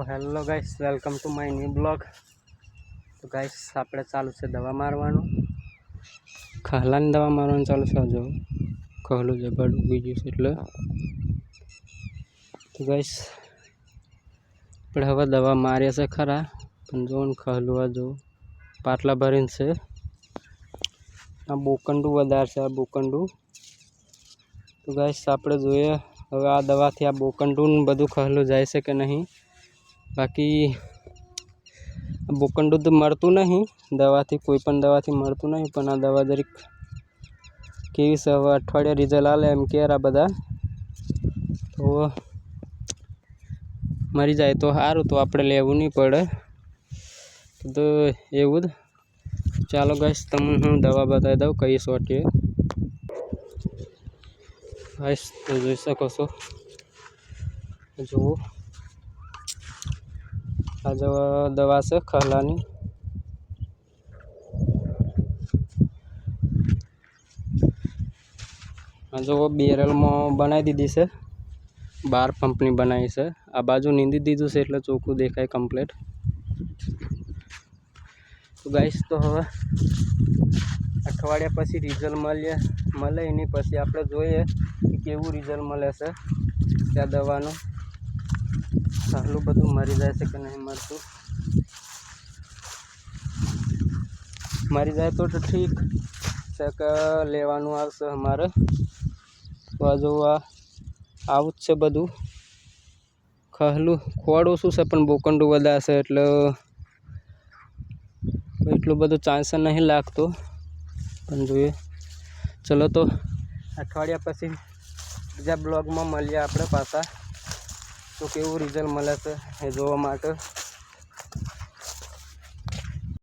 तो hello guys, welcome to my new blog. तो guys આપણે ચાલુ છે દવા મારવાનું, ખાલાની દવા મારવાનું ચાલુ છે। જો ખહલું જબડ ઉગી ગયું છે એટલે તો ગાઈસ આપણે હવે દવા મારીએ છે ખરા, પણ જો ખહલું આ જો પાટલા ભરીને છે। આ બોકંડું વધારે છે, આ બોકંડું। તો ગાઈસ આપણે જોઈએ હવે આ દવાથી આ બોકંડું બધું ખહલું જાય છે કે નહીં। बाकी बोकंडू तो मरतू नहीं, दवा थी कोई पण दवा थी मरतू नहीं, पण आ दवा जरीक केवी से हवे अठवाडिया रिजल्ट आले एम केरा बधा। तो मरी जाए तो सारूँ, तो आपणे लेवू नहीं पड़े। तो एवं ज चालो गाइस तमने हूँ दवा बताई दऊँ कई सोटिए। गाइस तो जोई सको छो, जुओ आ जो दवा से खहलानी। आ जो बेरल में बनाई दीधी से, 12 पंपनी बनाई से। आ बाजू नींदी दीधुं से एटले चोखुं देखाय कम्प्लीट। तो गाइस तो हवे अठवाडिया पछी रिजल्ट मळे एनी पछी आपणे जोईए कि केवुं रिजल्ट मळे छे त्या दवानुं। खहलुं बधुं मरी जाए छे के नहीं मरतुं। मरी जाए तो ठीक છે કે લેવાનું આવશે અમારે। તો આ જો આવું જ છે બધું। ખહલું ખોડ ઓછું છે પણ બોકંડું વધારે છે એટલે એટલું બધું ચાન્સ નહીં લાગતો, પણ જોઈએ। ચલો તો અઠવાડિયા પછી બીજા બ્લોગમાં મળીએ આપણે પાછા, તો કેવું રિઝલ્ટ મળે છે એ જોવા માટે।